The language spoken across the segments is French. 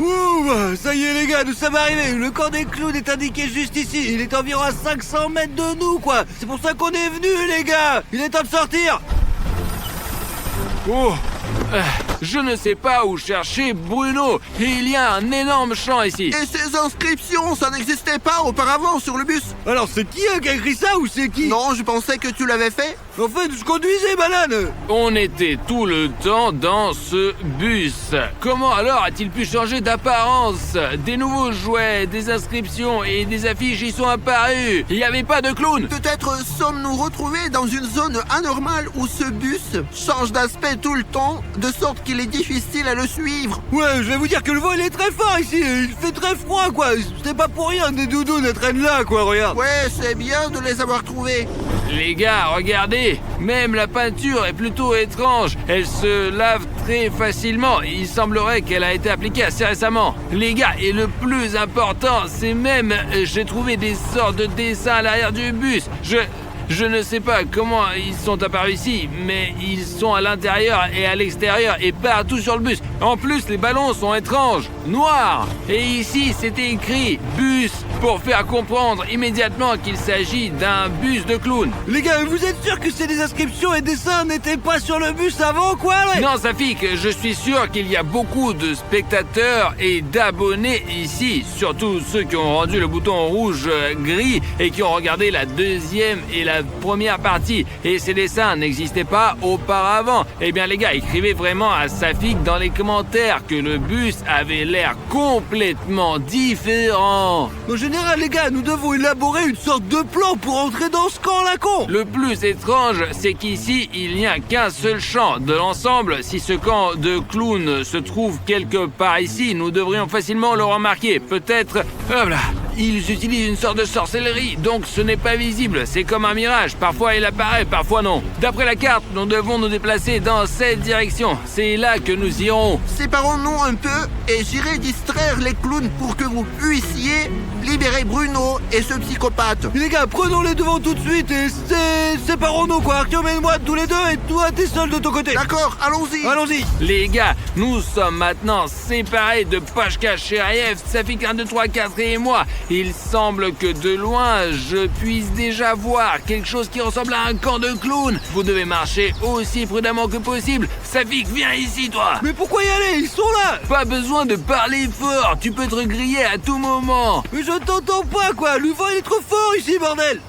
Ouh, ça y est les gars, nous sommes arrivés. Le camp des clowns est indiqué juste ici. Il est environ à 500 mètres de nous, quoi. C'est pour ça qu'on est venus, les gars. Il est temps de sortir. Oh, je ne sais pas où chercher Bruno. Il y a un énorme champ ici. Et ces inscriptions, ça n'existait pas auparavant sur le bus? Alors c'est qui qui a écrit ça ou c'est qui? Non, je pensais que tu l'avais fait. En fait, je conduisais, banane. On était tout le temps dans ce bus. Comment alors a-t-il pu changer d'apparence? Des nouveaux jouets, des inscriptions et des affiches y sont apparus. Il n'y avait pas de clown. Peut-être sommes-nous retrouvés dans une zone anormale où ce bus change d'aspect tout le temps, de sorte qu'il est difficile à le suivre. Ouais, je vais vous dire que le vent il est très fort ici. Il fait très froid, quoi. C'était pas pour rien que des doudous traînent là, quoi, regarde. Ouais, c'est bien de les avoir trouvés. Les gars, regardez, même la peinture est plutôt étrange. Elle se lave très facilement. Il semblerait qu'elle a été appliquée assez récemment. Les gars, et le plus important, c'est même, j'ai trouvé des sortes de dessins à l'arrière du bus. Je ne sais pas comment ils sont apparus ici, mais ils sont à l'intérieur et à l'extérieur et partout sur le bus. En plus, les ballons sont étranges, noirs. Et ici, c'était écrit « bus » pour faire comprendre immédiatement qu'il s'agit d'un bus de clown. Les gars, vous êtes sûrs que ces inscriptions et dessins n'étaient pas sur le bus avant, quoi, ouais? Non, Safik, je suis sûr qu'il y a beaucoup de spectateurs et d'abonnés ici. Surtout ceux qui ont rendu le bouton rouge-gris et qui ont regardé la deuxième et la première partie. Et ces dessins n'existaient pas auparavant. Eh bien, les gars, écrivez vraiment à Safik dans les commentaires que le bus avait l'air complètement différent. En général, les gars, nous devons élaborer une sorte de plan pour entrer dans ce camp, la con. Le plus étrange, c'est qu'ici, il n'y a qu'un seul champ. De l'ensemble, si ce camp de clowns se trouve quelque part ici, nous devrions facilement le remarquer. Peut-être... Hop là. Ils utilisent une sorte de sorcellerie, donc ce n'est pas visible. C'est comme un mirage. Parfois il apparaît, parfois non. D'après la carte, nous devons nous déplacer dans cette direction. C'est là que nous irons. Séparons-nous un peu et j'irai distraire les clowns pour que vous puissiez libérer Bruno et ce psychopathe. Les gars, prenons les devants tout de suite et séparons-nous, quoi. Artyom et moi tous les deux et toi t'es seul de ton côté. D'accord, allons-y. Allons-y. Les gars, nous sommes maintenant séparés de Pashka, Cheriev, Safik 1, 2, 3, 4 et moi. Il semble que de loin, je puisse déjà voir quelque chose qui ressemble à un camp de clowns. Vous devez marcher aussi prudemment que possible. Safik, viens ici, toi. Mais pourquoi y aller? Ils sont là. Pas besoin de parler fort. Tu peux te griller à tout moment. Mais je t'entends pas, quoi. Le vent il est trop fort ici, bordel.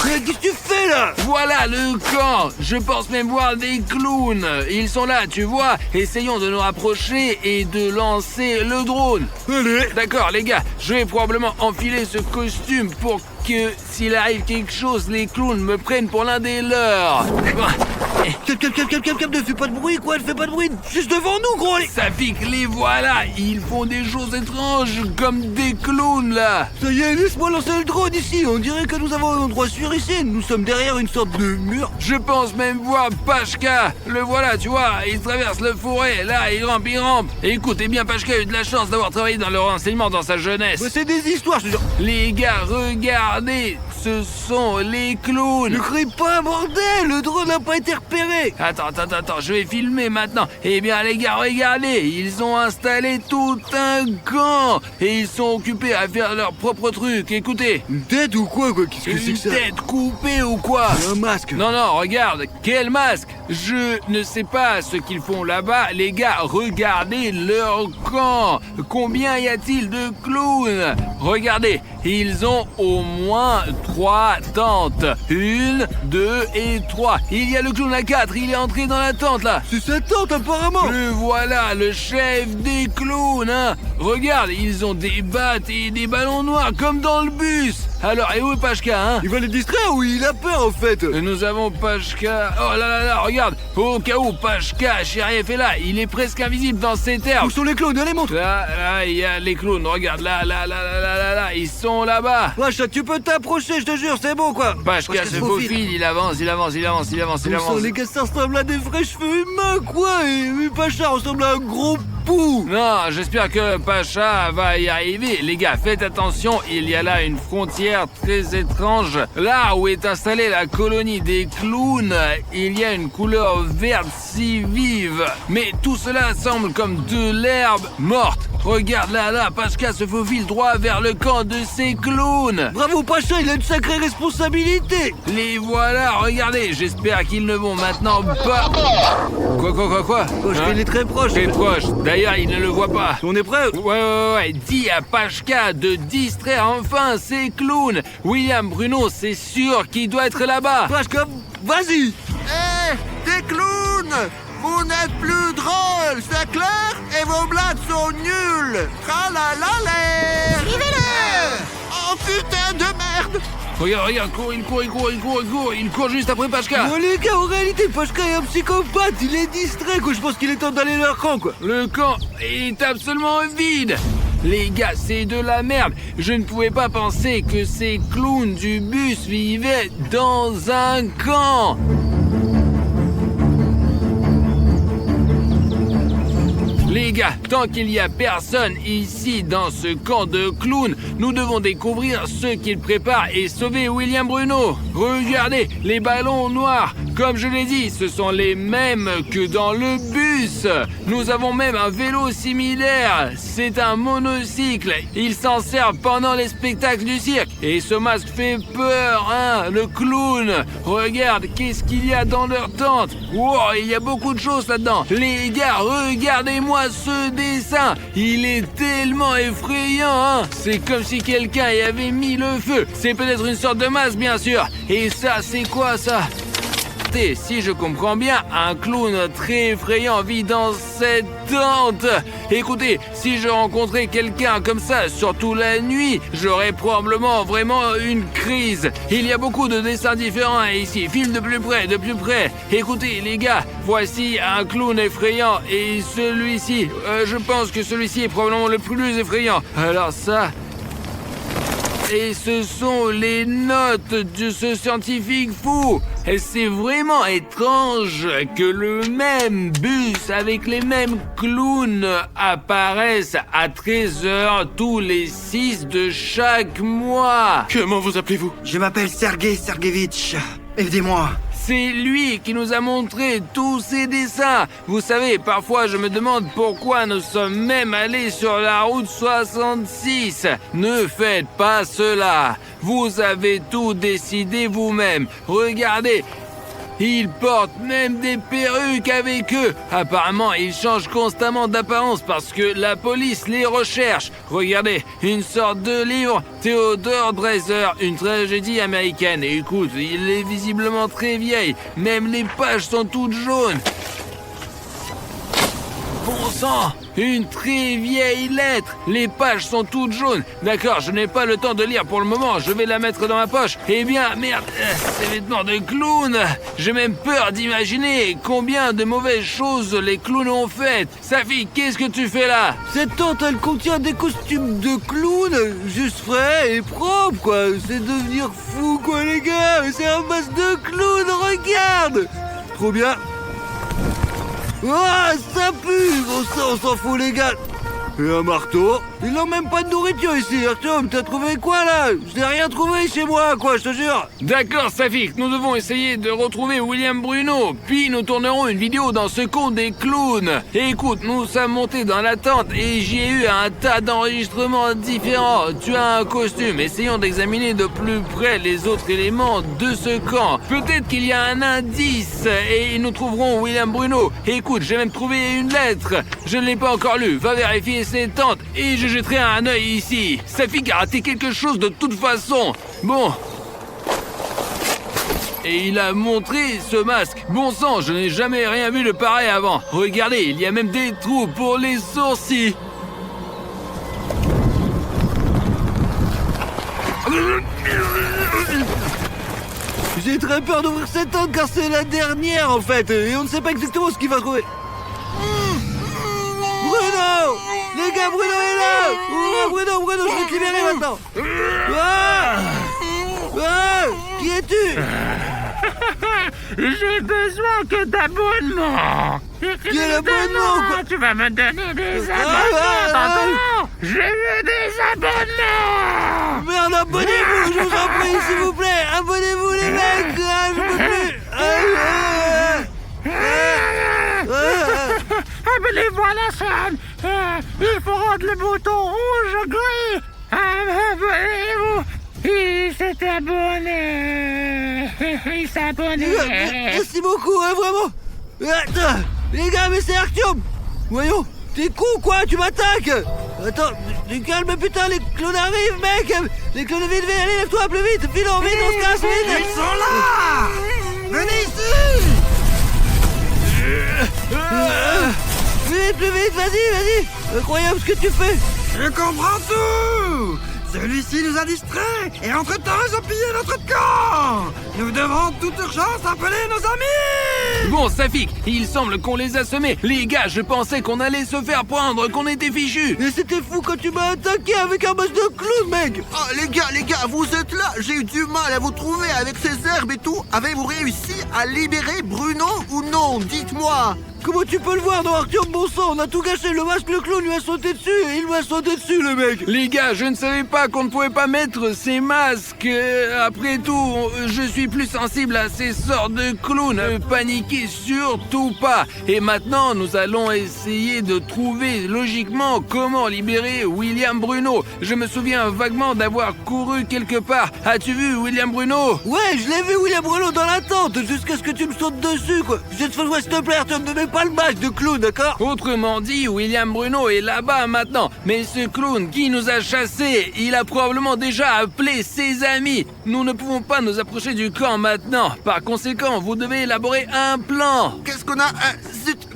Mais qu'est-ce que tu fais là? Voilà le camp. Je pense même voir des clowns. Ils sont là, tu vois. Essayons de nous rapprocher et de lancer le drone. Allez. D'accord, les gars, je vais probablement enfiler ce costume pour que, s'il arrive quelque chose, les clowns me prennent pour l'un des leurs. Calme, ne fais pas de bruit, quoi. Ne fais pas de bruit. Juste devant nous, gros. Safik, les voilà. Ils font des choses étranges, comme des clowns, là. Ça y est, laisse-moi lancer le drone ici. On dirait que nous avons un endroit sûr ici. Nous sommes derrière une sorte de mur. Je pense même voir Pashka. Le voilà, tu vois. Il traverse le forêt. Là, il rampe. Et écoute, bien, Pashka a eu de la chance d'avoir travaillé dans le renseignement dans sa jeunesse. Mais c'est des histoires, je te jure. Les gars, regardez. Ce sont les clowns. Ne crie pas, bordel. Le drone n'a pas été repéré. Attends, je vais filmer maintenant. Eh bien, les gars, regardez. Ils ont installé tout un camp. Et ils sont occupés à faire leur propre truc. Écoutez. Une tête ou quoi? Qu'est-ce que c'est que ça? Une tête coupée ou quoi? Un masque. Non, regarde. Quel masque? Je ne sais pas ce qu'ils font là-bas. Les gars, regardez leur camp. Combien y a-t-il de clowns? Regardez, ils ont au moins 3 tentes. 1, 2 et 3. Il y a le clown à 4. Il est entré dans la tente, là. C'est sa tente, apparemment. Le voilà, le chef des clowns, hein. Regarde, ils ont des battes et des ballons noirs, comme dans le bus. Alors, et où est Pashka, hein? Il va les distraire ou il a peur, en fait? Nous avons Pashka... Oh là, regarde. Au cas où Pashka, Cheriev est là, il est presque invisible dans cette herbe. Où sont les clowns? Allez, montre. Là, il y a les clowns. Regarde, là, ils sont là-bas. Wesh, tu peux t'approcher, je te jure, c'est bon, quoi. Pashka se faufile, il avance. Les gars, ça ressemble à des vrais cheveux humains, quoi. Et Pacha ressemble à un gros pou. Non, j'espère que Pacha va y arriver. Les gars, faites attention, il y a là une frontière très étrange. Là où est installée la colonie des clowns, il y a une couleur verte si vive rêve. Mais tout cela semble comme de l'herbe morte. Regarde là, Pachka se faufile droit vers le camp de ces clowns. Bravo Pacha, il a une sacrée responsabilité. Les voilà, regardez, j'espère qu'ils ne vont maintenant pas... Quoi Pachka, il est très proche. Très proche, d'ailleurs il ne le voit pas. On est prêt? Ouais, dis à Pachka de distraire enfin ces clowns. William Bruno, c'est sûr qu'il doit être là-bas. Pachka, vas-y. Des clowns! Vous n'êtes plus drôles, c'est clair? Et vos blagues sont nulles! Tralalalère! Suivez-le! Oh putain de merde! Regarde, il court juste après Pachka. Oh les gars, en réalité, Pachka est un psychopathe. Il est distrait, quoi. Je pense qu'il est temps d'aller leur camp, quoi. Le camp est absolument vide. Les gars, c'est de la merde. Je ne pouvais pas penser que ces clowns du bus vivaient dans un camp. Les gars, tant qu'il n'y a personne ici dans ce camp de clowns, nous devons découvrir ce qu'ils préparent et sauver William Bruno. Regardez, les ballons noirs. Comme je l'ai dit, ce sont les mêmes que dans le bus. Nous avons même un vélo similaire. C'est un monocycle. Ils s'en servent pendant les spectacles du cirque. Et ce masque fait peur, hein, le clown. Regarde, qu'est-ce qu'il y a dans leur tente. Wow, il y a beaucoup de choses là-dedans. Les gars, regardez-moi ce dessin. Il est tellement effrayant, hein. C'est comme si quelqu'un y avait mis le feu. C'est peut-être une sorte de masque, bien sûr. Et ça, c'est quoi, ça ? Si je comprends bien, un clown très effrayant vit dans cette tente. Écoutez, si je rencontrais quelqu'un comme ça, surtout la nuit, j'aurais probablement vraiment une crise. Il y a beaucoup de dessins différents ici. Filme de plus près. Écoutez, les gars, voici un clown effrayant et celui-ci, je pense que celui-ci est probablement le plus effrayant. Alors ça... Et ce sont les notes de ce scientifique fou. Et c'est vraiment étrange que le même bus avec les mêmes clowns apparaisse à 13h tous les 6 de chaque mois. Comment vous appelez-vous? Je m'appelle Sergei Sergevitch. Aidez-moi. C'est lui qui nous a montré tous ces dessins. Vous savez, parfois je me demande pourquoi nous sommes même allés sur la route 66. Ne faites pas cela. Vous avez tout décidé vous-même. Regardez. Ils portent même des perruques avec eux. Apparemment, ils changent constamment d'apparence parce que la police les recherche. Regardez, une sorte de livre, Theodore Dreiser, une tragédie américaine. Écoute, il est visiblement très vieil. Même les pages sont toutes jaunes. Bon sang, une très vieille lettre. Les pages sont toutes jaunes. D'accord, je n'ai pas le temps de lire pour le moment. Je vais la mettre dans ma poche. Eh bien, merde, ces vêtements de clown. J'ai même peur d'imaginer combien de mauvaises choses les clowns ont faites. Safi, qu'est-ce que tu fais là? Cette tente, elle contient des costumes de clown, juste frais et propres, quoi. C'est devenir fou, quoi, les gars. C'est un masque de clown, regarde. Trop bien. Oh, ça pue. On s'en fout, les gars. Et un marteau. Ils n'ont même pas de nourriture ici, Artyom. T'as trouvé quoi, là? Je n'ai rien trouvé chez moi, quoi, je te jure. D'accord, Safik, nous devons essayer de retrouver William Bruno. Puis nous tournerons une vidéo dans ce conte des clowns. Et écoute, nous sommes montés dans la tente et j'y ai eu un tas d'enregistrements différents. Tu as un costume. Essayons d'examiner de plus près les autres éléments de ce camp. Peut-être qu'il y a un indice et nous trouverons William Bruno. Et écoute, j'ai même trouvé une lettre. Je ne l'ai pas encore lue. Va vérifier cette tente et je jetterai un œil ici. Safik a raté quelque chose de toute façon. Bon. Et il a montré ce masque. Bon sang, je n'ai jamais rien vu de pareil avant. Regardez, il y a même des trous pour les sourcils. J'ai très peur d'ouvrir cette tente car c'est la dernière en fait. Et on ne sait pas exactement ce qu'il va trouver. Bruno! Les gars, Bruno est là! Oh, Bruno, je vais te libérer maintenant! Qui es-tu? J'ai besoin que d'abonnements. Quel abonnement, quoi? Tu vas me donner des abonnements, t'entends? Je veux des abonnements. Merde, abonnez-vous, je vous en prie, s'il vous plaît! Abonnez-vous, les mecs! Je peux plus! Mais les voilà, Sam. Il faut rendre le bouton rouge gris. Abonnez-vous. Il s'est abonné. Il s'est abonné. Merci beaucoup, hein, vraiment. Attends, les gars, mais c'est Artyom. Voyons, t'es con quoi, tu m'attaques. Attends, tu calmes, putain, les clones arrivent, mec. Les clones, vite, allez, lève-toi plus vite. Filons, vite, on se casse, vite. Ils sont là. Venez ici. Vite, plus vite, vas-y. Incroyable ce que tu fais. Je comprends tout. Celui-ci nous a distraits et entre-temps ils ont pillé notre camp. Nous devons toute urgence appeler nos amis. Bon, Safik, il semble qu'on les a semés. Les gars, je pensais qu'on allait se faire prendre, qu'on était fichus. Mais c'était fou quand tu m'as attaqué avec un masque de clown, mec. Oh, les gars, vous êtes là. J'ai eu du mal à vous trouver avec ces herbes et tout. Avez-vous réussi à libérer Bruno ou non? Dites-moi. Comment tu peux le voir dans Artyom, bon sang? On a tout gâché, le masque, le clown lui a sauté dessus et il m'a sauté dessus, le mec. Les gars, je ne savais pas qu'on ne pouvait pas mettre ces masques. Après tout, je suis plus sensible à ces sortes de clowns. Paniquez surtout pas. Et maintenant, nous allons essayer de trouver logiquement comment libérer William Bruno. Je me souviens vaguement d'avoir couru quelque part. As-tu vu William Bruno? Ouais, je l'ai vu, William Bruno, dans la tente, jusqu'à ce que tu me sautes dessus, quoi. Cette fois, s'il te plaît, Artyom, ne mets pas le masque de clown, d'accord? Autrement dit, William Bruno est là-bas maintenant. Mais ce clown qui nous a chassés, il a probablement déjà appelé ses amis. Nous ne pouvons pas nous approcher du camp maintenant. Par conséquent, vous devez élaborer un plan. Qu'est-ce qu'on a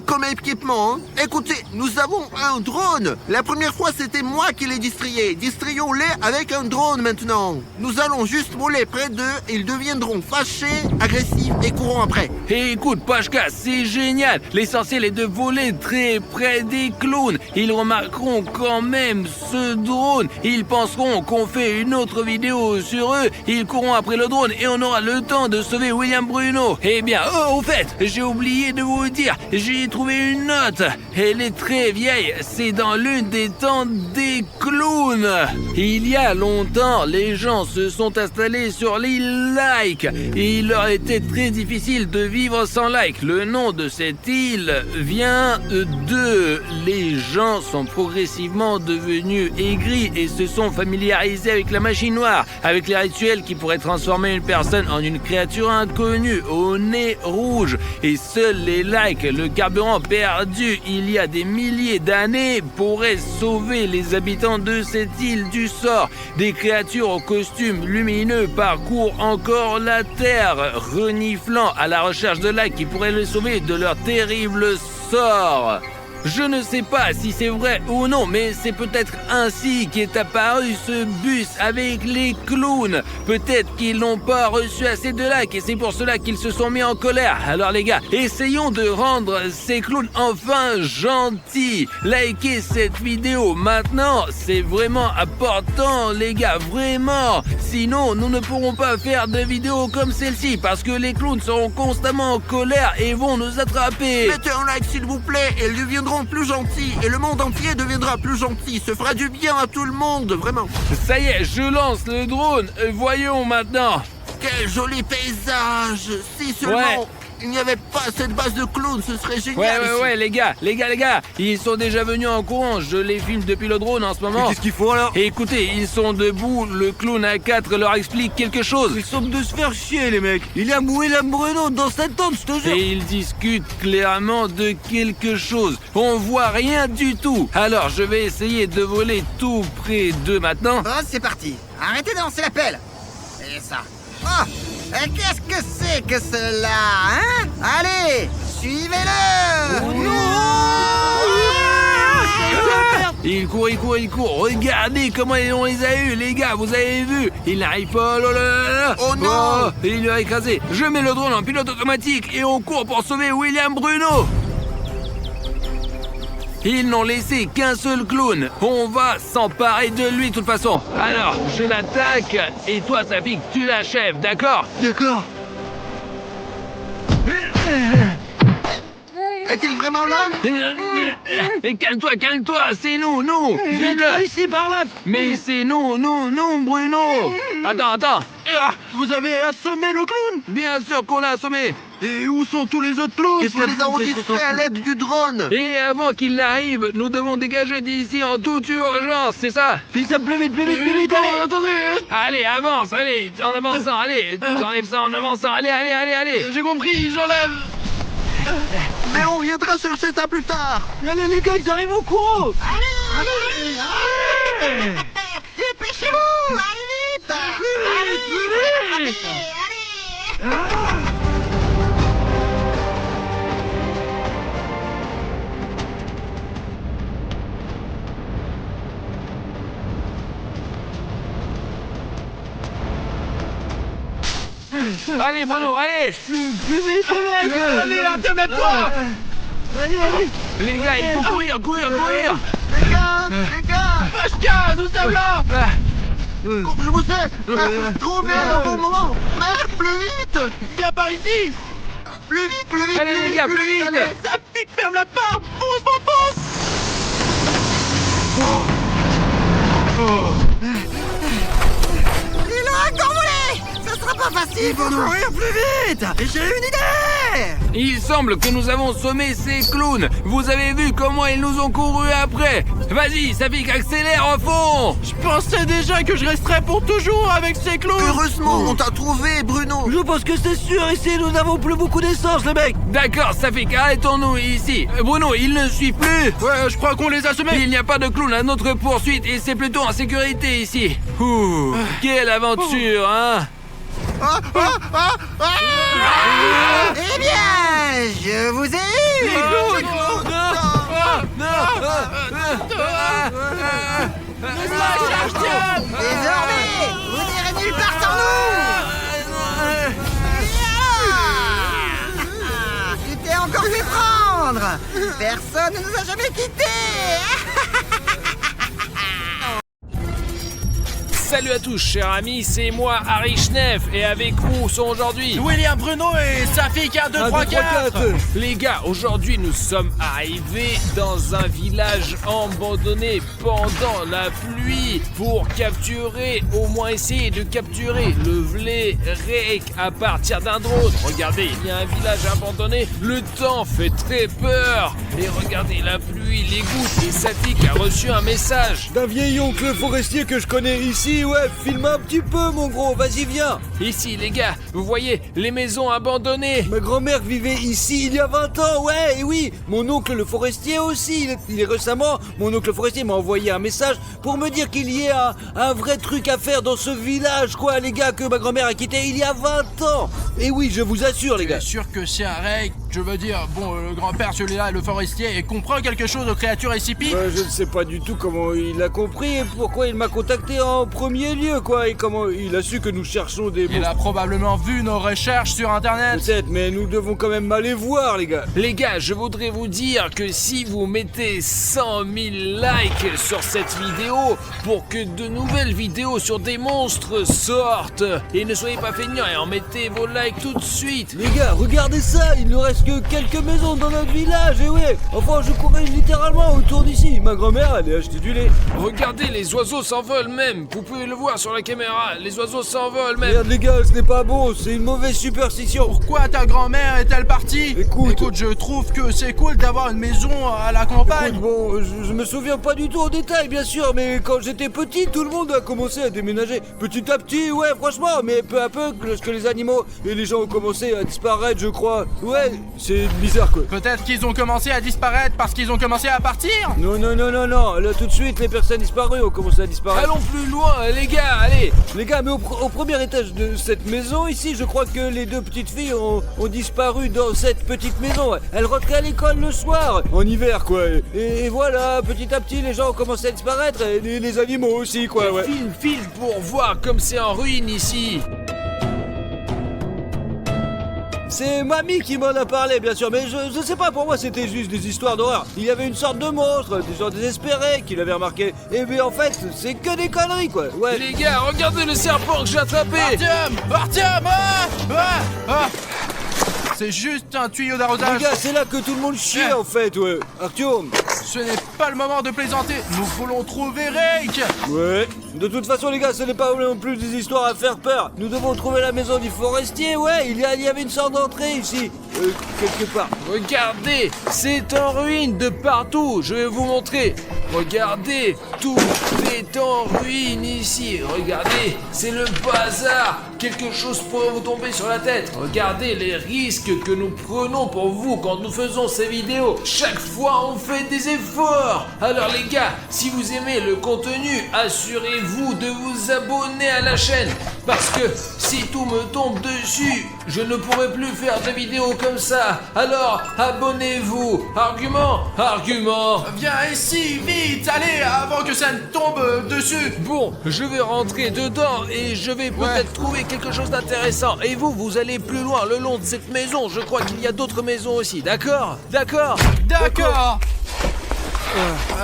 comme équipement, hein? Écoutez, nous avons un drone. La première fois, c'était moi qui les distrayais. Distrayons-les avec un drone maintenant. Nous allons juste voler près d'eux et ils deviendront fâchés, agressifs et courants après. Et écoute, Pashka, c'est génial. L'essentiel est de voler très près des clowns. Ils remarqueront quand même ce drone. Ils penseront qu'on fait une autre vidéo sur eux. Ils courront après le drone et on aura le temps de sauver William Bruno. Eh bien, au fait, j'ai oublié de vous dire, j'ai trouvé une note. Elle est très vieille. C'est dans l'une des tentes des clowns. Il y a longtemps, les gens se sont installés sur l'île Like. Et il leur était très difficile de vivre sans Like. Le nom de cette île vient de... Les gens sont progressivement devenus aigris et se sont familiarisés avec la magie noire, avec les rituels qui pourraient transformer une personne en une créature inconnue au nez rouge. Et seuls les Like, le carburant perdu il y a des milliers d'années, pourraient sauver les habitants de cette île du sort. Des créatures aux costumes lumineux parcourent encore la terre, reniflant à la recherche de Like qui pourraient les sauver de leur terrible sort. Je ne sais pas si c'est vrai ou non, mais c'est peut-être ainsi qu'est apparu ce bus avec les clowns. Peut-être qu'ils n'ont pas reçu assez de likes et c'est pour cela qu'ils se sont mis en colère. Alors les gars, essayons de rendre ces clowns enfin gentils. Likez cette vidéo maintenant, c'est vraiment important les gars, vraiment. Sinon, nous ne pourrons pas faire de vidéos comme celle-ci parce que les clowns seront constamment en colère et vont nous attraper. Mettez un like s'il vous plaît et ils deviendront plus gentils et le monde entier deviendra plus gentil. Se fera du bien à tout le monde, vraiment. Ça y est, je lance le drone. Voyons maintenant. Quel joli paysage. Si seulement il n'y avait pas cette base de clowns, ce serait génial. Ouais, les gars, ils sont déjà venus en courant. Je les filme depuis le drone en ce moment. Qu'est-ce qu'ils font alors? Et écoutez, ils sont debout. Le clown A4 leur explique quelque chose. Ils semblent de se faire chier, les mecs. Il y a William Bruno dans cette tente, je te jure. Et ils discutent clairement de quelque chose. On voit rien du tout. Alors, je vais essayer de voler tout près d'eux maintenant. Bon, c'est parti. Arrêtez de lancer la pelle. Et ça. Oh, qu'est-ce que c'est que cela, hein? Allez, suivez-le. Il court. Regardez comment on les a eus, les gars. Vous avez vu? Il n'arrive pas. Oh non. Il lui a écrasé. Je mets le drone en pilote automatique et on court pour sauver William Bruno. Ils n'ont laissé qu'un seul clown. On va s'emparer de lui de toute façon. Alors, je l'attaque et toi, Safik, tu l'achèves, d'accord? D'accord. Est-il vraiment là? Calme-toi, c'est nous. Viens ici par là. Mais c'est nous, Bruno. Attends. Vous avez assommé le clown? Bien sûr qu'on l'a assommé. Et où sont tous les autres clowns? Nous les avons distraits à l'aide du drone. Et avant qu'il n'arrive, nous devons dégager d'ici en toute urgence, c'est ça? Plus vite, allez. Attendez. Allez, avance, allez, en avançant, allez, t'enlèves ça en avançant, allez. J'ai compris, j'enlève. Mais on reviendra chercher ça plus tard. Allez les gars, ils arrivent au courant. Dépêchez-vous! Allez vite! Allez! Allez, Bruno, allez. Plus vite, les mecs. Allez, là, mets-toi. Allez. Les gars, il faut courir. Les gars, Pashka, nous sommes là. je vous ai trouvé un bon moment. Mais plus vite. Viens par ici. Plus vite. Allez, les gars, plus vite. Allez, ça pique, ferme la porte. Pousse. Il a encore volé! Ça sera pas facile! Il faut courir plus vite. Et j'ai une idée. Il semble que nous avons sommé ces clowns. Vous avez vu comment ils nous ont couru après. Vas-y, Safik, accélère au fond. Je pensais déjà que je resterais pour toujours avec ces clowns. Heureusement, on t'a trouvé, Bruno. Je pense que c'est sûr, ici nous n'avons plus beaucoup d'essence, les mecs. D'accord, Safik, arrêtons-nous ici. Bruno, il ne suit plus. Ouais, je crois qu'on les a semés. Il n'y a pas de clown à notre poursuite et c'est plutôt en sécurité ici. Ouh, quelle aventure, hein? Eh bien, je vous ai eu! Désormais, vous n'irez nulle part sans nous! Tu t'es encore fait prendre! Personne ne nous a jamais quittés! Salut à tous, chers amis, c'est moi, Harry Schneff, et avec vous sont aujourd'hui... William Bruno et Safik 1, 2, 3, 4. Les gars, aujourd'hui nous sommes arrivés dans un village abandonné pendant la pluie pour capturer, au moins essayer de capturer le Vlerek à partir d'un drone. Regardez, il y a un village abandonné, le temps fait très peur. Et regardez la pluie, les gouttes, et Safik a reçu un message. D'un vieil oncle forestier que je connais ici, ouais, filme un petit peu mon gros, vas-y viens. Ici les gars, vous voyez les maisons abandonnées. Ma grand-mère vivait ici il y a 20 ans, ouais, et oui. Mon oncle le forestier aussi, il est récemment, mon oncle forestier m'a envoyé un message pour me dire qu'il y a un vrai truc à faire dans ce village, quoi, les gars, que ma grand-mère a quitté il y a 20 ans. Et oui, je vous assure, les gars. Bien sûr que c'est un règle, je veux dire, bon, le grand-père, celui-là, le forestier, et comprend quelque chose aux créatures SCP. Je ne sais pas du tout comment il a compris et pourquoi il m'a contacté en premier lieu, quoi, et comment il a su que nous cherchons des Il a probablement vu nos recherches sur Internet. Peut-être, mais nous devons quand même aller voir, les gars. Les gars, je voudrais vous dire que si vous mettez 100 000 likes sur cette vidéo pour que de nouvelles vidéos sur des monstres sortent, et ne soyez pas feignants et en mettez vos likes tout de suite. Les gars, regardez ça, il ne reste que quelques maisons dans notre village, et ouais, enfin je courais littéralement autour d'ici. Ma grand-mère allait acheter du lait. Regardez, les oiseaux s'envolent même. Vous pouvez le voir sur la caméra, les oiseaux s'envolent même. Regarde les gars, ce n'est pas bon, c'est une mauvaise superstition. Pourquoi ta grand-mère est-elle partie? Écoute, je trouve que c'est cool d'avoir une maison à la campagne. Écoute, bon, je me souviens pas du tout en détail, bien sûr, mais quand j'étais petit, tout le monde a commencé à déménager. Petit à petit, ouais, franchement, mais peu à peu, lorsque les animaux et les gens ont commencé à disparaître, je crois. Ouais, c'est bizarre, quoi. Peut-être qu'ils ont commencé à disparaître parce qu'ils ont commencé à partir. Non, là tout de suite, les personnes disparues ont commencé à disparaître. Allons plus loin, les gars, allez. Les gars, mais au premier étage de cette maison ici, je crois que les deux petites filles ont disparu dans cette petite maison. Ouais. Elles rentraient à l'école le soir, en hiver quoi. Et voilà, petit à petit, les gens ont commencé à disparaître, et les animaux aussi quoi. Ouais. File pour voir comme c'est en ruine ici. C'est mamie qui m'en a parlé bien sûr, mais je sais pas, pour moi c'était juste des histoires d'horreur. Il y avait une sorte de monstre, des gens désespérés qui l'avaient remarqué. Et bien en fait, c'est que des conneries quoi. Ouais. Les gars, regardez le serpent que j'ai attrapé. Artyom, C'est juste un tuyau d'arrosage. Les gars, c'est là que tout le monde chie en fait, ouais. Artyom, Ce n'est pas le moment de plaisanter. Nous voulons trouver Rake. Ouais. De toute façon, les gars, ce n'est pas non plus des histoires à faire peur. Nous devons trouver la maison du forestier, ouais. Il y avait une sorte d'entrée ici. Quelque part. Regardez, c'est en ruine de partout. Je vais vous montrer. Regardez, tout est en ruine ici. Regardez, c'est le bazar. Quelque chose pourrait vous tomber sur la tête. Regardez les risques que nous prenons pour vous quand nous faisons ces vidéos. Chaque fois, on fait des efforts. Alors les gars, si vous aimez le contenu, assurez-vous de vous abonner à la chaîne. Parce que si tout me tombe dessus, je ne pourrai plus faire de vidéos comme ça. Alors, abonnez-vous. Argument. Viens ici, vite, allez, avant que ça ne tombe dessus. Bon, je vais rentrer dedans et je vais peut-être trouver quelque chose d'intéressant. Et vous allez plus loin le long de cette maison. Je crois qu'il y a d'autres maisons aussi, d'accord? D'accord.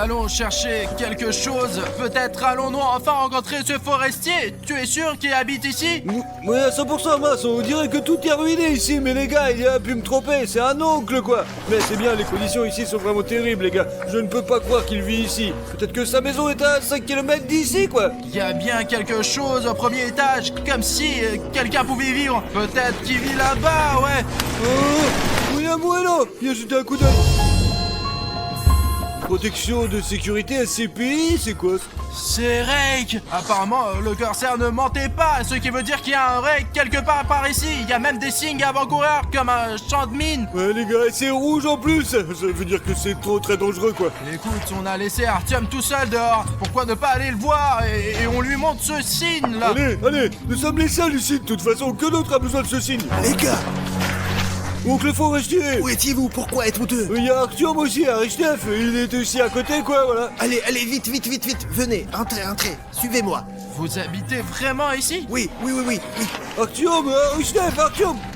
Allons chercher quelque chose. Peut-être allons-nous enfin rencontrer ce forestier. Tu es sûr qu'il habite ici? Ouais, à 100%, mince, on dirait que tout est ruiné ici, mais les gars, il a pu me tromper, c'est un oncle, quoi. Mais c'est bien, les conditions ici sont vraiment terribles, les gars. Je ne peux pas croire qu'il vit ici. Peut-être que sa maison est à 5 km d'ici, quoi. Il y a bien quelque chose au premier étage, comme si quelqu'un pouvait vivre. Peut-être qu'il vit là-bas, ouais. Oh, oui, bueno, viens jeter un coup d'œil. Protection de sécurité SCPI, c'est quoi ça? C'est Rake. Apparemment, le corsaire ne mentait pas, ce qui veut dire qu'il y a un Rake quelque part par ici. Il y a même des signes avant-coureurs, comme un champ de mine. Ouais, les gars, c'est rouge en plus. Ça veut dire que c'est très dangereux, quoi. Écoute, on a laissé Artyom tout seul dehors. Pourquoi ne pas aller le voir et on lui montre ce signe, là? Allez, nous sommes les seuls ici, de toute façon. Que d'autre a besoin de ce signe? Les gars, Oncle Forestier! où étiez-vous? Pourquoi êtes-vous deux? Il y a Artyom aussi, Arichnef, il est aussi à côté, quoi, voilà. Allez, vite. Venez, entrez. Suivez-moi. Vous habitez vraiment ici? Oui. Artyom, Arichnef!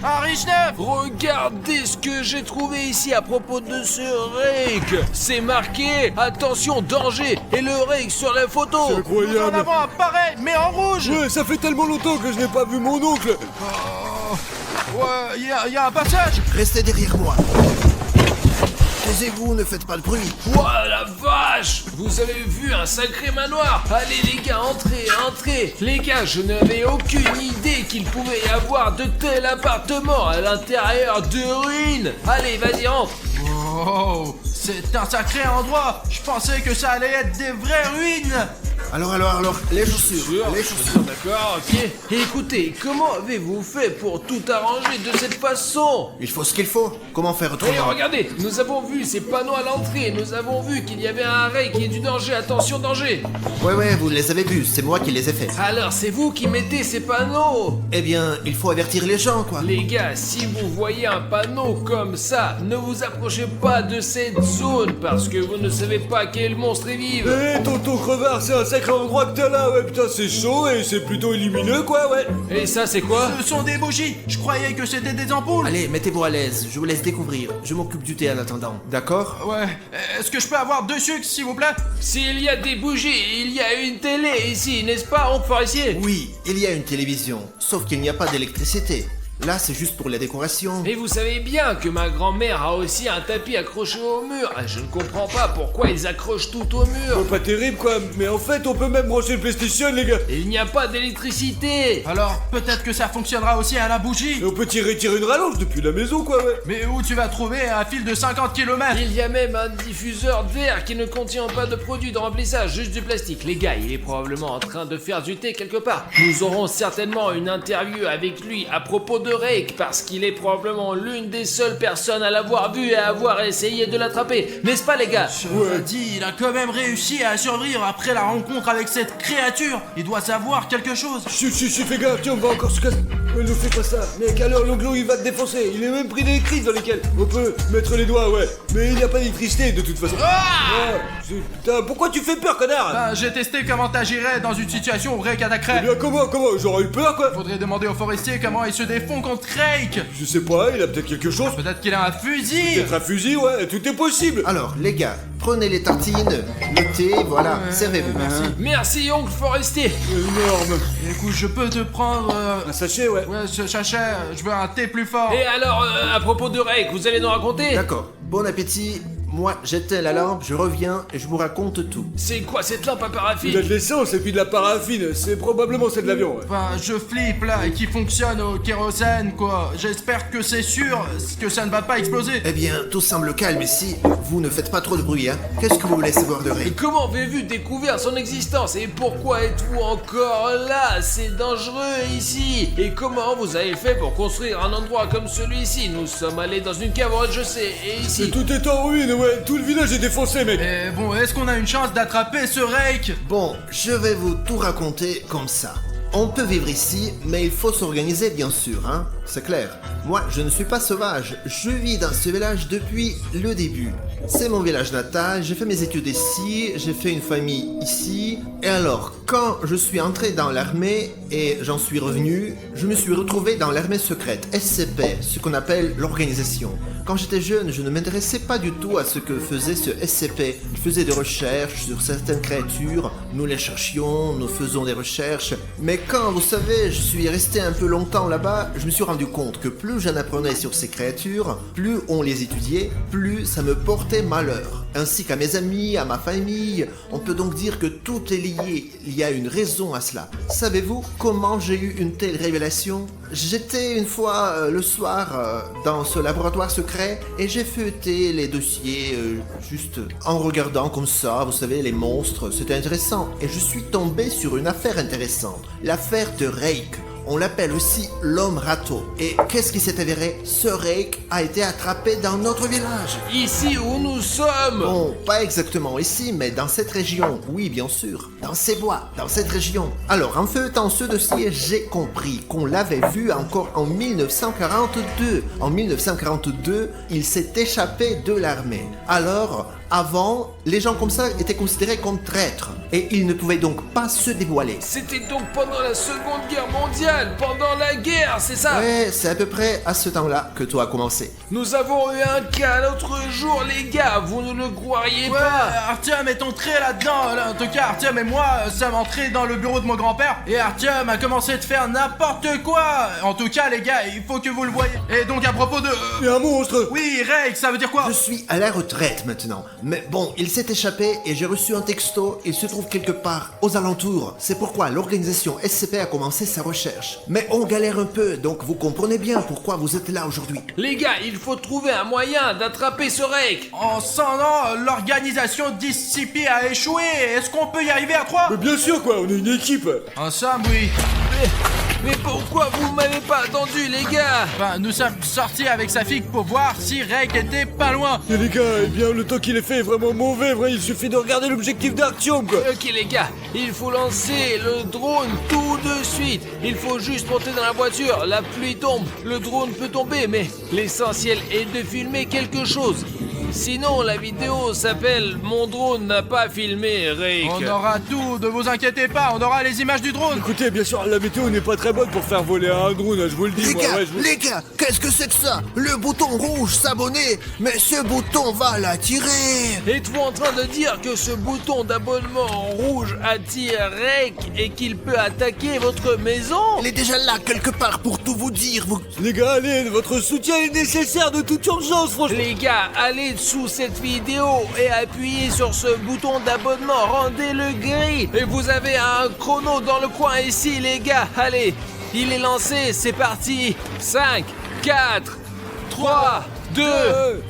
Arichnef! Regardez ce que j'ai trouvé ici à propos de ce Rake. C'est marqué « Attention, danger » et le Rake sur la photo. C'est Nous en incroyable. avons un pareil, mais en rouge! Ouais, ça fait tellement longtemps que je n'ai pas vu mon oncle. Ouais, il y a un passage! Restez derrière moi. Taisez-vous, ne faites pas de bruit. Ouah la vache! Vous avez vu un sacré manoir? Allez les gars, entrez! Les gars, je n'avais aucune idée qu'il pouvait y avoir de tels appartements à l'intérieur de ruines! Allez, vas-y, entre! Oh, c'est un sacré endroit! Je pensais que ça allait être des vraies ruines! Alors, les chaussures. D'accord, ok. Et écoutez, comment avez-vous fait pour tout arranger de cette façon? Il faut ce qu'il faut. Comment faire Et autrement? regardez, nous avons vu ces panneaux à l'entrée, nous avons vu qu'il y avait un Rake qui est du danger, attention danger! Ouais, vous les avez vus, c'est moi qui les ai faits. Alors c'est vous qui mettez ces panneaux! Eh bien, il faut avertir les gens, quoi. Les gars, si vous voyez un panneau comme ça, ne vous approchez pas de cette zone parce que vous ne savez pas quel monstre y vive. Eh, tonton crevard, c'est un sacré endroit que t'as là, ouais, putain, c'est chaud et c'est plutôt lumineux, quoi, ouais. Et ça, c'est quoi? Ce sont des bougies! Je croyais que c'était des ampoules! Allez, mettez-vous à l'aise, je vous laisse découvrir. Je m'occupe du thé en attendant, d'accord? Ouais, est-ce que je peux avoir 2 sucres, s'il vous plaît? S'il y a des bougies, il y a une télé ici, n'est-ce pas, oncle forestier? Oui, il y a une télévision, sauf qu'il n'y a pas d'électricité. Là, c'est juste pour la décoration. Et vous savez bien que ma grand-mère a aussi un tapis accroché au mur. Je ne comprends pas pourquoi ils accrochent tout au mur. Pas terrible, quoi, mais en fait, on peut même brancher le PlayStation, les gars. Il n'y a pas d'électricité. Alors, peut-être que ça fonctionnera aussi à la bougie! Et on peut tirer une rallonge depuis la maison, quoi, ouais. Mais où tu vas trouver un fil de 50 km? Il y a même un diffuseur d'air qui ne contient pas de produit de remplissage, juste du plastique. Les gars, il est probablement en train de faire du thé quelque part. Nous aurons certainement une interview avec lui à propos de Rake, parce qu'il est probablement l'une des seules personnes à l'avoir vu et à avoir essayé de l'attraper. N'est-ce pas, les gars? Cela dit, il a quand même réussi à survivre après la rencontre avec cette créature. Il doit savoir quelque chose. Chut, fais gaffe, tiens, on va encore se casser. Ne fais pas ça, mec, alors l'onglo il va te défoncer. Il est même pris des crises dans lesquelles on peut mettre les doigts, ouais. Mais il n'y a pas d'électricité de toute façon. Putain, pourquoi tu fais peur, connard? Ben, j'ai testé comment t'agirais dans une situation où Rake Eh attaquerait. bien, comment? J'aurais eu peur, quoi. Faudrait demander au forestier comment il se défend contre Rake. Je sais pas, il a peut-être quelque chose. Peut-être qu'il a un fusil. Peut-être un fusil, ouais, tout est possible. Alors, les gars, prenez les tartines, le thé, voilà, servez-vous. Merci, oncle forestier. Énorme. Écoute, je peux te prendre... Un sachet, ouais. Ouais, ce sachet, je veux un thé plus fort. Et alors, à propos de Rake, vous allez nous raconter? D'accord, bon appétit. moi j'éteins la lampe, je reviens et je vous raconte tout. C'est quoi cette lampe à Il a paraffine? de l'essence et puis de la paraffine, c'est probablement c'est de l'avion. Ouais. Enfin, je flippe là, et qui fonctionne au kérosène, quoi. J'espère que c'est sûr que ça ne va pas exploser. Eh bien, tout semble calme ici. Vous ne faites pas trop de bruit, hein. Qu'est-ce que vous voulez savoir de Et Ray? comment avez-vous découvert son existence? Et pourquoi êtes-vous encore là? C'est dangereux ici. Et comment vous avez fait pour construire un endroit comme celui-ci? Nous sommes allés dans une cave au rez-de-chaussée. Et Et ici... tout est en ruine, ouais, tout le village est défoncé, mec. Et bon, est-ce qu'on a une chance d'attraper ce Rake? Bon, je vais vous tout raconter comme ça. On peut vivre ici, mais il faut s'organiser bien sûr, hein. C'est clair. Moi, je ne suis pas sauvage. Je vis dans ce village depuis le début. C'est mon village natal, j'ai fait mes études ici, j'ai fait une famille ici. Et alors, quand je suis entré dans l'armée et j'en suis revenu, je me suis retrouvé dans l'armée secrète, SCP, ce qu'on appelle l'organisation. Quand j'étais jeune, je ne m'intéressais pas du tout à ce que faisait ce SCP. Il faisait des recherches sur certaines créatures, nous les cherchions, nous faisons des recherches. Mais quand, vous savez, je suis resté un peu longtemps là-bas, je me suis rendu compte que plus j'en apprenais sur ces créatures, plus on les étudiait, plus ça me portait malheur. Ainsi qu'à mes amis, à ma famille, on peut donc dire que tout est lié, il y a une raison à cela. Savez-vous comment j'ai eu une telle révélation? J'étais une fois le soir dans ce laboratoire secret et j'ai feuilleté les dossiers juste en regardant comme ça, vous savez, les monstres, c'était intéressant. Et je suis tombé sur une affaire intéressante, l'affaire de Rake. On l'appelle aussi l'homme râteau. Et qu'est-ce qui s'est avéré? Ce Rake a été attrapé dans notre village. Ici où nous sommes. Bon, pas exactement ici, mais dans cette région. Oui, bien sûr. Dans ces bois, dans cette région. Alors, en feuilletant ce dossier, j'ai compris qu'on l'avait vu encore en 1942. En 1942, il s'est échappé de l'armée. Alors, avant, les gens comme ça étaient considérés comme traîtres. Et ils ne pouvaient donc pas se dévoiler. C'était donc pendant la Seconde Guerre mondiale, pendant la guerre, c'est ça? Ouais, c'est à peu près à ce temps-là que tout a commencé. Nous avons eu un cas l'autre jour, les gars, vous ne le croiriez Ouais, pas. Artyom est entré là-dedans. Là, en tout cas, Artyom et moi sommes entrés dans le bureau de mon grand-père et Artyom a commencé de faire n'importe quoi. En tout cas, les gars, il faut que vous le voyez. Et donc, à propos de... Il y a un monstre. Oui, Rake, ça veut dire quoi? Je suis à la retraite maintenant. Mais bon, il s'est échappé et j'ai reçu un texto. Il se trouve quelque part aux alentours. C'est pourquoi l'organisation SCP a commencé sa recherche. Mais on galère un peu, donc vous comprenez bien pourquoi vous êtes là aujourd'hui. Les gars, il faut trouver un moyen d'attraper ce Rake. En 100 ans, l'organisation d'SCP a échoué. Est-ce qu'on peut y arriver à 3? Mais bien sûr, quoi, on est une équipe. En somme, oui. Mais pourquoi vous m'avez pas attendu, les gars? Enfin, nous sommes sortis avec sa fille pour voir si Rake était pas loin. Et les gars, eh bien, le temps qu'il est fait est vraiment mauvais, vrai, il suffit de regarder l'objectif d'Artyom, quoi. Ok les gars, il faut lancer le drone tout de suite. Il faut juste monter dans la voiture, la pluie tombe, le drone peut tomber, mais l'essentiel est de filmer quelque chose. Sinon, la vidéo s'appelle « Mon drone n'a pas filmé, Rake ». On aura tout, ne vous inquiétez pas, on aura les images du drone. Écoutez, bien sûr, la météo n'est pas très bonne pour faire voler un drone, je vous le dis, Les moi, gars, ouais, je vous... les gars, qu'est-ce que c'est que ça? Le bouton rouge, s'abonner. Mais ce bouton va l'attirer. Êtes-vous en train de dire que ce bouton d'abonnement rouge attire Rake et qu'il peut attaquer votre maison? Il est déjà là quelque part pour tout vous dire. Vous... Les gars, allez, votre soutien est nécessaire de toute urgence, franchement. Les gars, allez sous cette vidéo et appuyez sur ce bouton d'abonnement, rendez-le gris. Et vous avez un chrono dans le coin ici, les gars. Allez, il est lancé, c'est parti. 5, 4, 3, 2,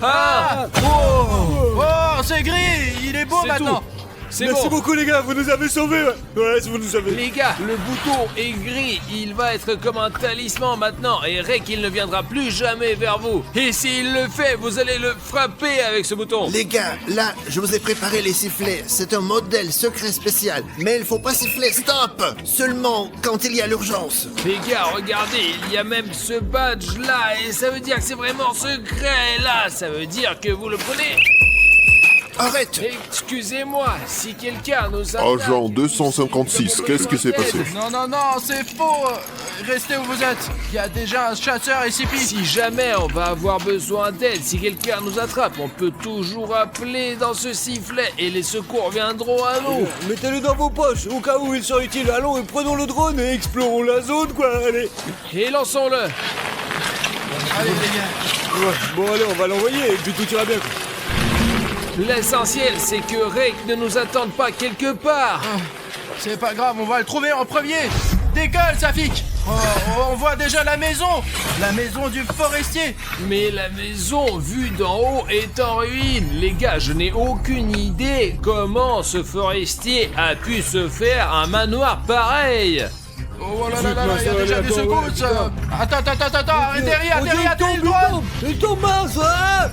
1. Oh, c'est gris, il est beau C'est maintenant. tout. C'est Merci bon. beaucoup, les gars, vous nous avez sauvés, ouais. Ouais, vous nous avez... Les gars, le bouton est gris, il va être comme un talisman maintenant et Rake il ne viendra plus jamais vers vous. Et s'il le fait, vous allez le frapper avec ce bouton. Les gars, là, je vous ai préparé les sifflets. C'est un modèle secret spécial. Mais il faut pas siffler, stop. Seulement quand il y a l'urgence. Les gars, regardez, il y a même ce badge là et ça veut dire que c'est vraiment secret là. Ça veut dire que vous le prenez. Arrête. Excusez-moi, si quelqu'un nous attaque... Agent 256, qu'est-ce qui s'est passé? Non, non, non, c'est faux. Restez où vous êtes. Il y a déjà un chasseur SCP. Si jamais on va avoir besoin d'aide, si quelqu'un nous attrape, on peut toujours appeler dans ce sifflet et les secours viendront à nous. Mettez-le dans vos poches, au cas où il sera utile. Allons et prenons le drone et explorons la zone, quoi, allez. Et lançons-le. Allez, les gars. Ouais, bon, allez, on va l'envoyer et puis tout ira bien, quoi. L'essentiel, c'est que Rake ne nous attende pas quelque part. C'est pas grave, on va le trouver en premier. Décolle, Safik. On voit déjà la maison du forestier. Mais la maison, vue d'en haut, est en ruine. Les gars, je n'ai aucune idée comment ce forestier a pu se faire un manoir pareil. Oh là là là, il y a déjà des secousses. Attends, arrêtez, le drone. Il tombe mince, hein.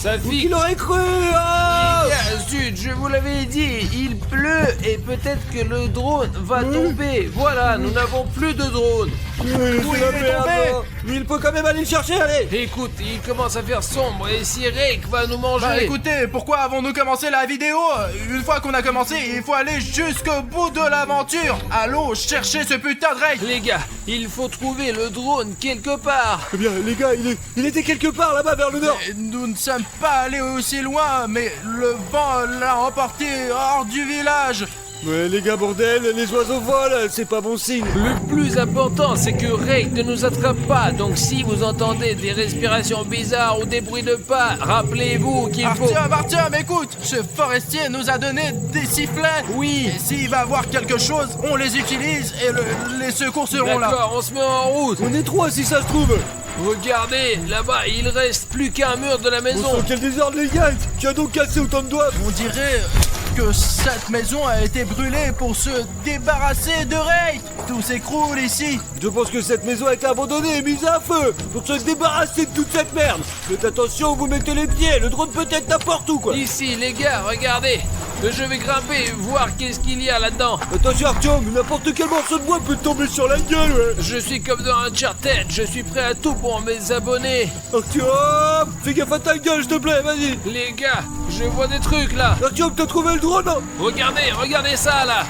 Safik, Qui l'aurait cru, hein. zut, je vous l'avais dit, il pleut et peut-être que le drone va tomber. Voilà, nous n'avons plus de drone. Oui, c'est la merde. Mais il peut quand même aller le chercher, allez. Écoute, il commence à faire sombre et si Rake va nous manger... Bah écoutez, pourquoi avons-nous commencé la vidéo? Une fois qu'on a commencé, il faut aller jusqu'au bout de l'aventure. Allons chercher ce putain de Rake. Les gars, il faut trouver le drone quelque part. Eh bien, les gars, il était quelque part là-bas vers le nord. Et nous ne sommes pas allés aussi loin, mais le vent l'a emporté hors du village. Ouais, les gars, bordel, les oiseaux volent, c'est pas bon signe. Le plus important, c'est que Rake ne nous attrape pas. Donc si vous entendez des respirations bizarres ou des bruits de pas, rappelez-vous qu'il faut... Artyom, écoute, ce forestier nous a donné des sifflets. Oui. Et s'il va voir quelque chose, on les utilise et les secours seront là. D'accord, on se met en route. On est trois si ça se trouve. Regardez, là-bas, il reste plus qu'un mur de la maison. Oh, quel désordre, les gars. Qui a donc cassé autant de doigts? On dirait que cette maison a été brûlée pour se débarrasser de Rake. Tout s'écroule ici. Je pense que cette maison a été abandonnée et mise à feu pour se débarrasser de toute cette merde. Faites attention où vous mettez les pieds, le drone peut être n'importe où, quoi. Ici, les gars, regardez. Je vais grimper, voir qu'est-ce qu'il y a là-dedans. Attention, Artyom, n'importe quel morceau de bois peut te tomber sur la gueule, ouais. Je suis comme dans Uncharted, je suis prêt à tout pour mes abonnés. Artyom, fais gaffe à ta gueule, s'il te plaît, vas-y. Les gars, je vois des trucs là. Artyom, t'as trouvé le drone, hein? Regardez ça là.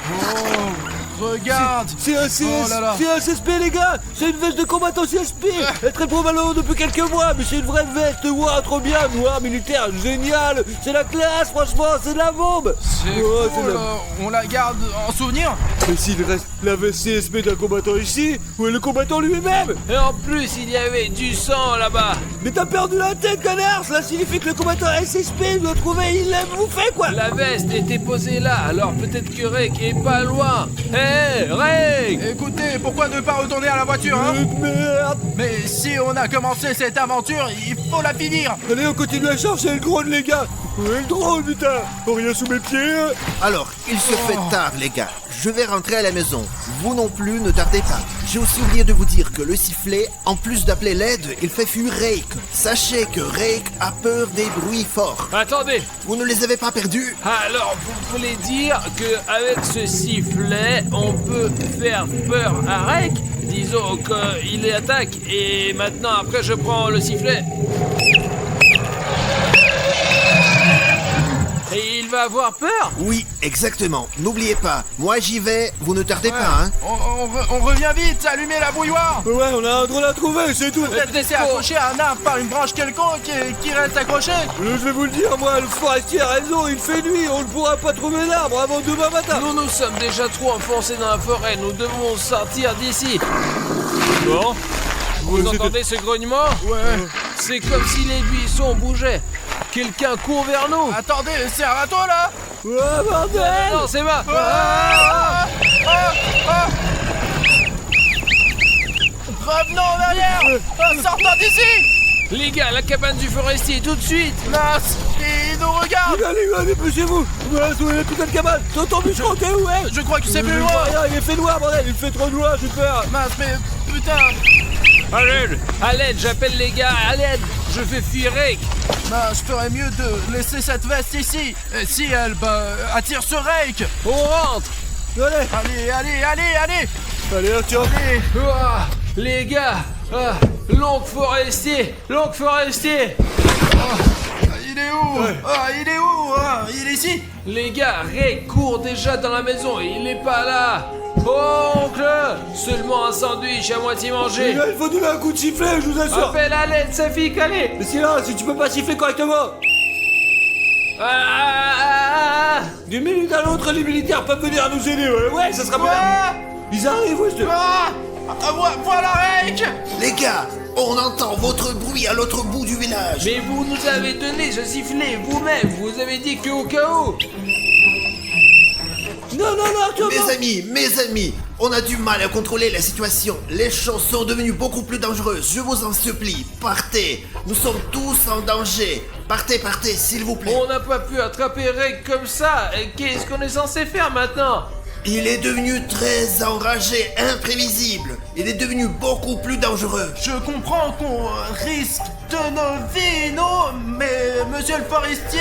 Regarde. C'est un Oh là là. c'est un CSP, les gars. C'est une veste de combattant CSP. Elle est très probablement depuis quelques mois, mais c'est une vraie veste. Ouah, trop bien, noir, militaire, génial. C'est la classe, franchement, c'est de la bombe. C'est Oh, cool, c'est de la- on la garde en souvenir. Mais s'il reste la veste CSP d'un combattant ici, où est le combattant lui-même? Et en plus, il y avait du sang là-bas. Mais t'as perdu la tête, connard. Cela signifie que le combattant SSP doit trouver, il l'a bouffé, quoi. La veste était posée là, alors peut-être que Rake est pas loin. Hé, Rake! Écoutez, pourquoi ne pas retourner à la voiture, hein? Merde. Mais si on a commencé cette aventure, il faut la finir. Allez, on continue à chercher le drone, les gars. Où est le drone, putain? Oh, rien sous mes pieds, hein. Alors, il se fait tard, les gars. Je vais rentrer à la maison. Vous non plus, ne tardez pas. J'ai aussi oublié de vous dire que le sifflet, en plus d'appeler l'aide, il fait fuir Rake. Sachez que Rake a peur des bruits forts. Attendez, Vous ne les avez pas perdus? alors vous voulez dire que avec ce sifflet, on peut faire peur à Rake? Disons qu'il attaque et maintenant après je prends le sifflet. Et il va avoir peur? Oui, exactement. N'oubliez pas, moi j'y vais, vous ne tardez pas, hein. On revient vite, allumez la bouilloire. Ouais, on a un drone à trouver, c'est tout. Peut-être laisser accrocher à un arbre par une branche quelconque qui reste accroché. Je vais vous le dire, moi, le forestier a raison, il fait nuit, on ne pourra pas trouver l'arbre avant demain matin. Nous sommes déjà trop enfoncés dans la forêt, nous devons sortir d'ici. Bon, vous entendez ce grognement? Ouais. C'est comme si les buissons bougeaient. Quelqu'un court vers nous. Attendez, c'est un râteau là. Ouais, bordel. Non, c'est moi. Revenons en arrière. Sortons d'ici. Les gars, la cabane du forestier, tout de suite. Mince, il nous regarde. Les gars, dépêchez-vous. Voilà, où est la putain de cabane? T'as ton bûcheron, t'es où, hein? Je crois que c'est plus Je loin. vois rien, il fait noir, bordel, il fait trop noir, j'ai peur. Mince, mais putain. À l'aide, j'appelle les gars, à l'aide. Je fais fuir Rake. Bah, je ferais mieux de laisser cette veste ici. Et si elle, attire ce Rake. On rentre. Allez, Allez. Artyom. Allez. Ouah, les gars, l'oncle forestier. Il est où? Il est où? Il est ici. Les gars, Rake court déjà dans la maison et il est pas là. Oncle, seulement un sandwich à moitié Les mangé. gars, il faut donner un coup de sifflet, je vous assure. Appelle à l'aide, Safik, allez. Mais sinon, si tu peux pas siffler correctement. D'une minute à l'autre, les militaires peuvent venir nous aider, ouais, ça sera bien. Ils arrivent, ouais, je te... Voilà Rake. Les gars, On entend votre bruit à l'autre bout du village. Mais vous nous avez donné ce sifflet vous-même. Vous avez dit que au cas où. Non, Arthur, non. Mes amis, on a du mal à contrôler la situation. Les choses sont devenues beaucoup plus dangereuses. Je vous en supplie, partez. Nous sommes tous en danger. Partez, s'il vous plaît. On n'a pas pu attraper Reg comme ça. Qu'est-ce qu'on est censé faire maintenant? Il est devenu très enragé, imprévisible. Il est devenu beaucoup plus dangereux. Je comprends qu'on risque de nos vies, non? Mais monsieur le forestier,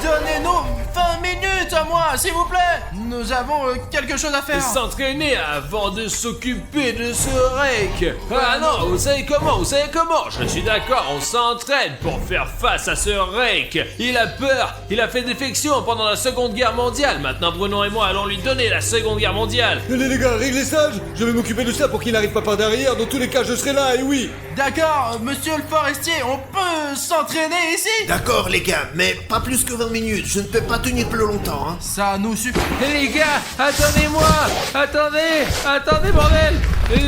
donnez-nous 20 minutes à moi, s'il vous plaît. Nous avons quelque chose à faire. S'entraîner avant de s'occuper de ce Reg. Ah non, vous savez comment? Je suis d'accord, on s'entraîne pour faire face à ce Reg. Il a peur, il a fait défection pendant la Seconde Guerre mondiale. Maintenant, Bruno et moi allons lui donner la Seconde Guerre mondiale. Allez les gars, réglez ça. Je vais m'occuper de ça pour qu'il n'arrive pas par derrière. Dans tous les cas, je serai là, et oui. D'accord, monsieur le forestier, on peut s'entraîner ici? D'accord les gars, mais pas plus que 20 minutes. Je ne peux pas tenir plus longtemps. Hein. Ça nous suffit. Les gars, attendez-moi. Attendez bordel.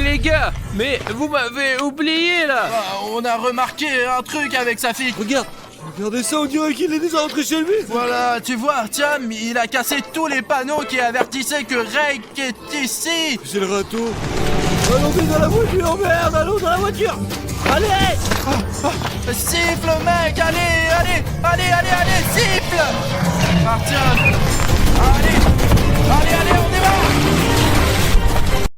Les gars, mais vous m'avez oublié là. On a remarqué un truc avec sa fille. Regardez ça, on dirait qu'il est déjà rentré chez lui. Voilà, tu vois, tiens, il a cassé tous les panneaux qui avertissaient que Reg est ici. C'est le râteau. Allons dans la voiture, merde, allons dans la voiture. Allez. Siffle, mec, allez, siffle. Tiens. Allez, on est